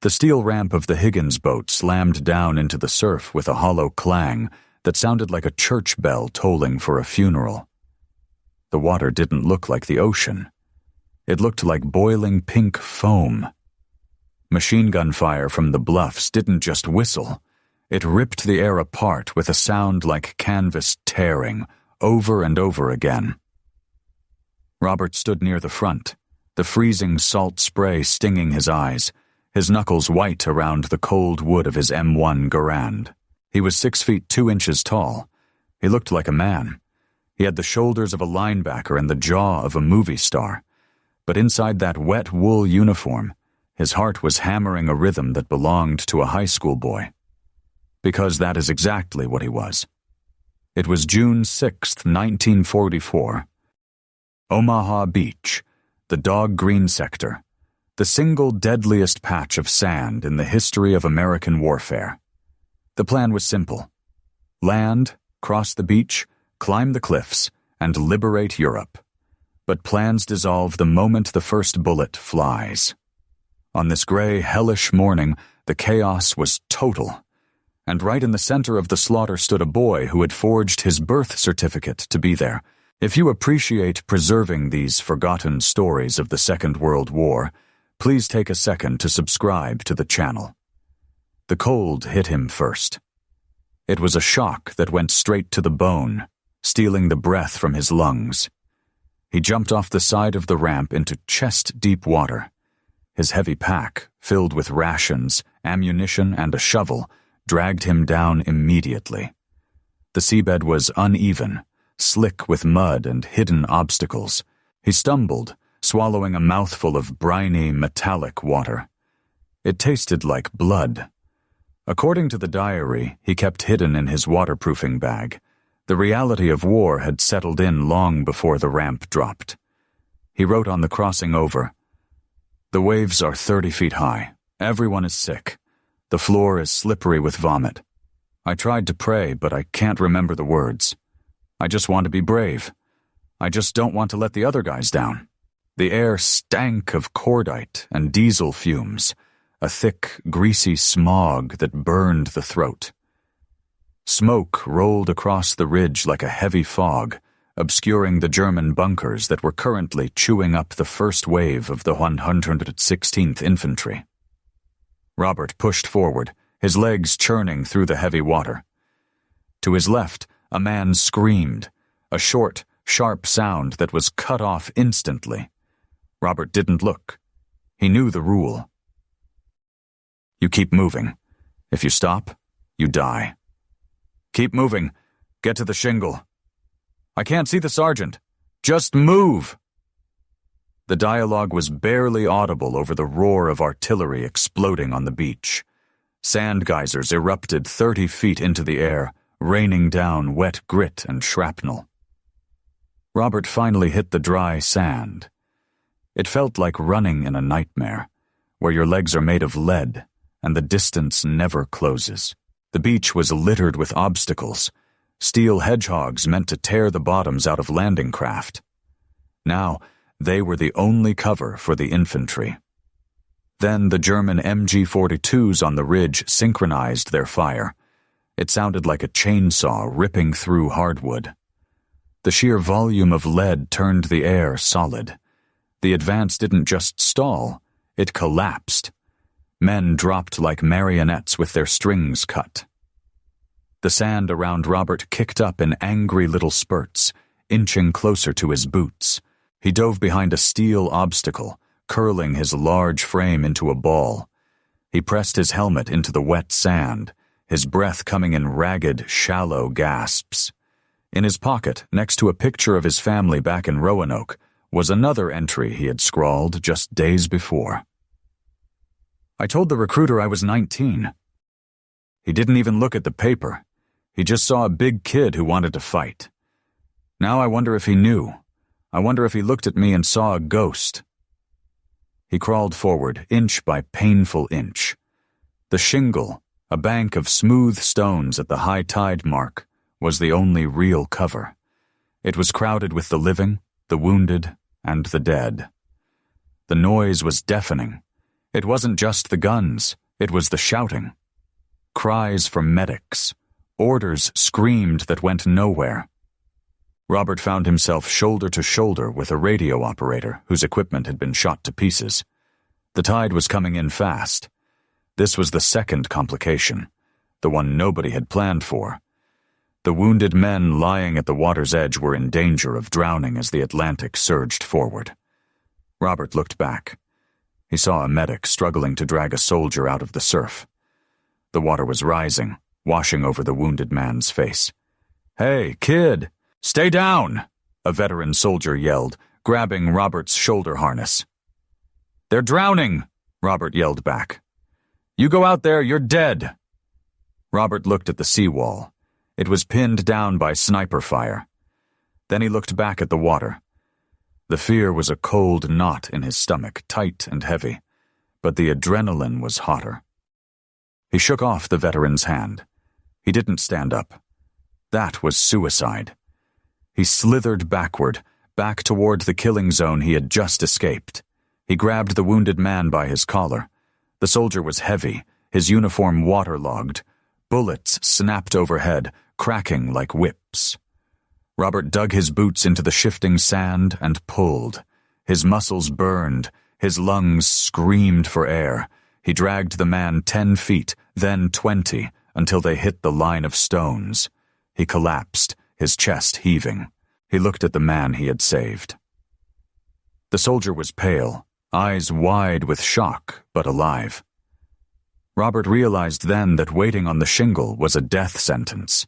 The steel ramp of the Higgins boat slammed down into the surf with a hollow clang that sounded like a church bell tolling for a funeral. The water didn't look like the ocean. It looked like boiling pink foam. Machine gun fire from the bluffs didn't just whistle. It ripped the air apart with a sound like canvas tearing, over and over again. Robert stood near the front, the freezing salt spray stinging his eyes, his knuckles white around the cold wood of his M1 Garand. He was 6 feet 2 inches tall. He looked like a man. He had the shoulders of a linebacker and the jaw of a movie star. But inside that wet wool uniform, his heart was hammering a rhythm that belonged to a high school boy. Because that is exactly what he was. It was June 6th, 1944. Omaha Beach, the dog green sector, the single deadliest patch of sand in the history of American warfare. The plan was simple. Land, cross the beach, climb the cliffs, and liberate Europe. But plans dissolve the moment the first bullet flies. On this gray, hellish morning, the chaos was total. And right in the center of the slaughter stood a boy who had forged his birth certificate to be there. If you appreciate preserving these forgotten stories of the Second World War, please take a second to subscribe to the channel. The cold hit him first. It was a shock that went straight to the bone, stealing the breath from his lungs. He jumped off the side of the ramp into chest-deep water. His heavy pack, filled with rations, ammunition, and a shovel, dragged him down immediately. The seabed was uneven, slick with mud and hidden obstacles. He stumbled, swallowing a mouthful of briny, metallic water. It tasted like blood. According to the diary he kept hidden in his waterproofing bag, the reality of war had settled in long before the ramp dropped. He wrote on the crossing over, "The waves are 30 feet high. Everyone is sick. The floor is slippery with vomit. I tried to pray, but I can't remember the words. I just want to be brave. I just don't want to let the other guys down." The air stank of cordite and diesel fumes, a thick, greasy smog that burned the throat. Smoke rolled across the ridge like a heavy fog, obscuring the German bunkers that were currently chewing up the first wave of the 116th Infantry. Robert pushed forward, his legs churning through the heavy water. To his left, a man screamed, a short, sharp sound that was cut off instantly. Robert didn't look. He knew the rule. You keep moving. If you stop, you die. Keep moving. Get to the shingle. I can't see the sergeant. Just move. The dialogue was barely audible over the roar of artillery exploding on the beach. Sand geysers erupted 30 feet into the air, raining down wet grit and shrapnel. Robert finally hit the dry sand. It felt like running in a nightmare, where your legs are made of lead and the distance never closes. The beach was littered with obstacles, steel hedgehogs meant to tear the bottoms out of landing craft. Now, they were the only cover for the infantry. Then the German MG-42s on the ridge synchronized their fire. It sounded like a chainsaw ripping through hardwood. The sheer volume of lead turned the air solid. The advance didn't just stall, it collapsed. Men dropped like marionettes with their strings cut. The sand around Robert kicked up in angry little spurts, inching closer to his boots. He dove behind a steel obstacle, curling his large frame into a ball. He pressed his helmet into the wet sand, his breath coming in ragged, shallow gasps. In his pocket, next to a picture of his family back in Roanoke, was another entry he had scrawled just days before. I told the recruiter I was 19. He didn't even look at the paper. He just saw a big kid who wanted to fight. Now I wonder if he knew. I wonder if he looked at me and saw a ghost. He crawled forward, inch by painful inch. The shingle, a bank of smooth stones at the high tide mark, was the only real cover. It was crowded with the living, the wounded, and the dead. The noise was deafening. It wasn't just the guns, it was the shouting. Cries for medics, orders screamed that went nowhere. Robert found himself shoulder to shoulder with a radio operator whose equipment had been shot to pieces. The tide was coming in fast. This was the second complication, the one nobody had planned for. The wounded men lying at the water's edge were in danger of drowning as the Atlantic surged forward. Robert looked back. He saw a medic struggling to drag a soldier out of the surf. The water was rising, washing over the wounded man's face. "Hey, kid! Stay down!" a veteran soldier yelled, grabbing Robert's shoulder harness. "They're drowning!" Robert yelled back. "You go out there, you're dead!" Robert looked at the seawall. It was pinned down by sniper fire. Then he looked back at the water. The fear was a cold knot in his stomach, tight and heavy, but the adrenaline was hotter. He shook off the veteran's hand. He didn't stand up. That was suicide. He slithered backward, back toward the killing zone he had just escaped. He grabbed the wounded man by his collar. The soldier was heavy, his uniform waterlogged. Bullets snapped overhead, cracking like whips. Robert dug his boots into the shifting sand and pulled. His muscles burned, his lungs screamed for air. He dragged the man 10 feet, then 20, until they hit the line of stones. He collapsed, his chest heaving. He looked at the man he had saved. The soldier was pale, eyes wide with shock, but alive. Robert realized then that waiting on the shingle was a death sentence.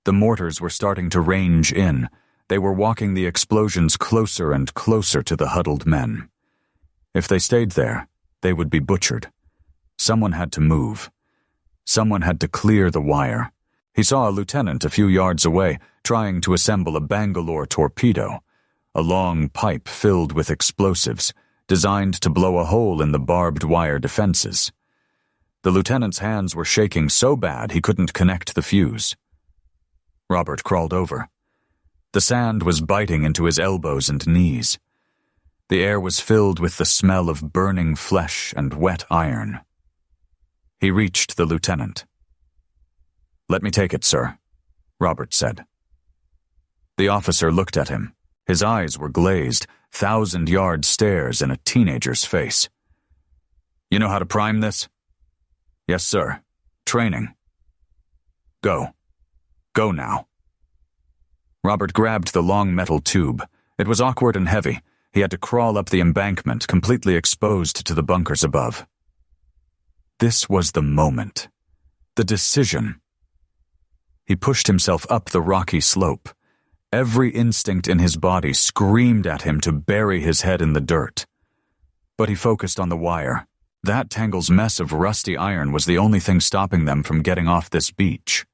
The mortars were starting to range in. They were walking the explosions closer and closer to the huddled men. If they stayed there, they would be butchered. Someone had to move. Someone had to clear the wire. He saw a lieutenant a few yards away, trying to assemble a Bangalore torpedo, a long pipe filled with explosives, designed to blow a hole in the barbed wire defenses. The lieutenant's hands were shaking so bad he couldn't connect the fuse. Robert crawled over. The sand was biting into his elbows and knees. The air was filled with the smell of burning flesh and wet iron. He reached the lieutenant. "Let me take it, sir," Robert said. The officer looked at him. His eyes were glazed, 1,000-yard stares in a teenager's face. "You know how to prime this?" "Yes, sir. Training." "Go. Go now." Robert grabbed the long metal tube. It was awkward and heavy. He had to crawl up the embankment, completely exposed to the bunkers above. This was the moment. The decision. He pushed himself up the rocky slope. Every instinct in his body screamed at him to bury his head in the dirt. But he focused on the wire. That tangle's mess of rusty iron was the only thing stopping them from getting off this beach.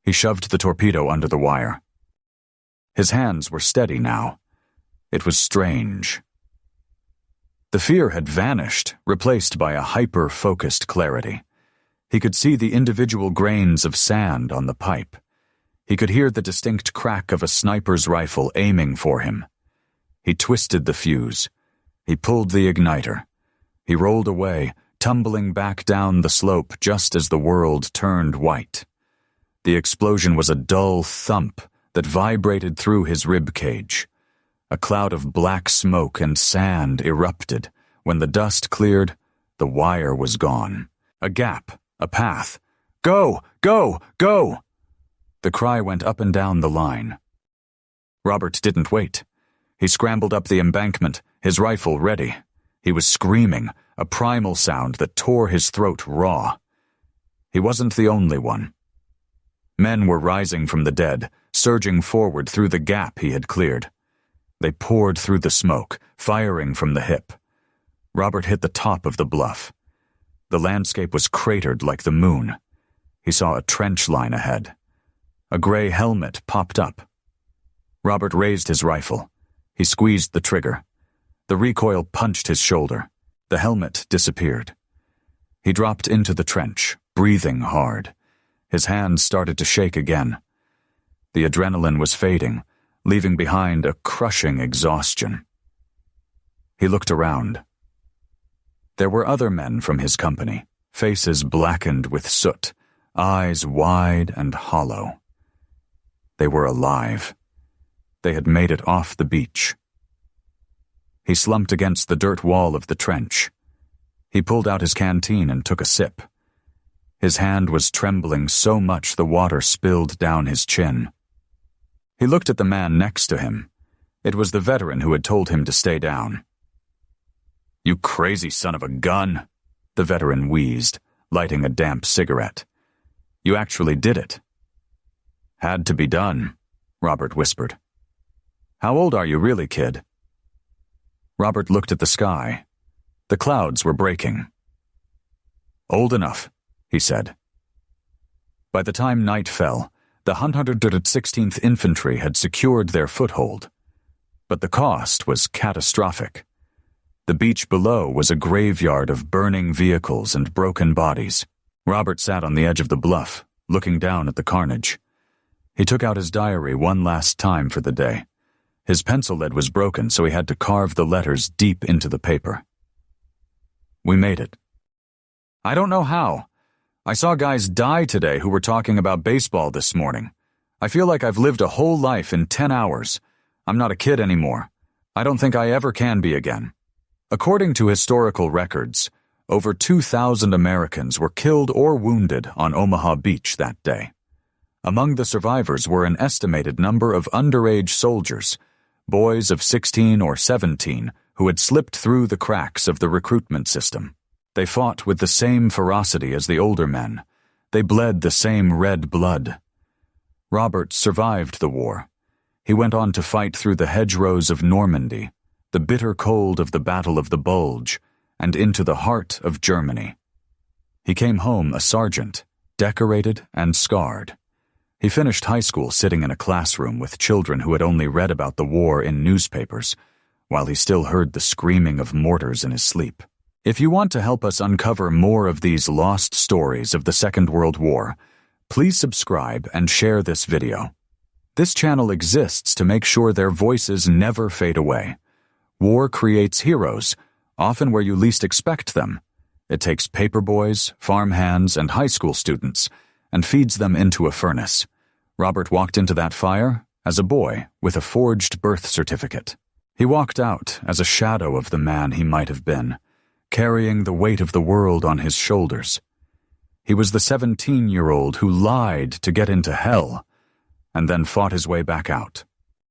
He shoved the torpedo under the wire. His hands were steady now. It was strange. The fear had vanished, replaced by a hyper-focused clarity. He could see the individual grains of sand on the pipe. He could hear the distinct crack of a sniper's rifle aiming for him. He twisted the fuse. He pulled the igniter. He rolled away, tumbling back down the slope just as the world turned white. The explosion was a dull thump that vibrated through his rib cage. A cloud of black smoke and sand erupted. When the dust cleared, the wire was gone. A gap, a path. "Go! Go! Go!" The cry went up and down the line. Robert didn't wait. He scrambled up the embankment, his rifle ready. He was screaming, a primal sound that tore his throat raw. He wasn't the only one. Men were rising from the dead, surging forward through the gap he had cleared. They poured through the smoke, firing from the hip. Robert hit the top of the bluff. The landscape was cratered like the moon. He saw a trench line ahead. A gray helmet popped up. Robert raised his rifle. He squeezed the trigger. The recoil punched his shoulder. The helmet disappeared. He dropped into the trench, breathing hard. His hands started to shake again. The adrenaline was fading, leaving behind a crushing exhaustion. He looked around. There were other men from his company, faces blackened with soot, eyes wide and hollow. They were alive. They had made it off the beach. He slumped against the dirt wall of the trench. He pulled out his canteen and took a sip. His hand was trembling so much the water spilled down his chin. He looked at the man next to him. It was the veteran who had told him to stay down. "You crazy son of a gun," the veteran wheezed, lighting a damp cigarette. "You actually did it." "Had to be done," Robert whispered. "How old are you really, kid?" Robert looked at the sky. The clouds were breaking. "Old enough," he said. By the time night fell, the 116th Infantry had secured their foothold. But the cost was catastrophic. The beach below was a graveyard of burning vehicles and broken bodies. Robert sat on the edge of the bluff, looking down at the carnage. He took out his diary one last time for the day. His pencil lead was broken, so he had to carve the letters deep into the paper. "We made it." "I don't know how. I saw guys die today who were talking about baseball this morning. I feel like I've lived a whole life in 10 hours. I'm not a kid anymore. I don't think I ever can be again." According to historical records, over 2,000 Americans were killed or wounded on Omaha Beach that day. Among the survivors were an estimated number of underage soldiers, boys of 16 or 17 who had slipped through the cracks of the recruitment system. They fought with the same ferocity as the older men. They bled the same red blood. Robert survived the war. He went on to fight through the hedgerows of Normandy, the bitter cold of the Battle of the Bulge, and into the heart of Germany. He came home a sergeant, decorated and scarred. He finished high school sitting in a classroom with children who had only read about the war in newspapers, while he still heard the screaming of mortars in his sleep. If you want to help us uncover more of these lost stories of the Second World War, please subscribe and share this video. This channel exists to make sure their voices never fade away. War creates heroes, often where you least expect them. It takes paperboys, farmhands, and high school students, and feeds them into a furnace. Robert walked into that fire as a boy with a forged birth certificate. He walked out as a shadow of the man he might have been, carrying the weight of the world on his shoulders. He was the 17-year-old who lied to get into hell, and then fought his way back out.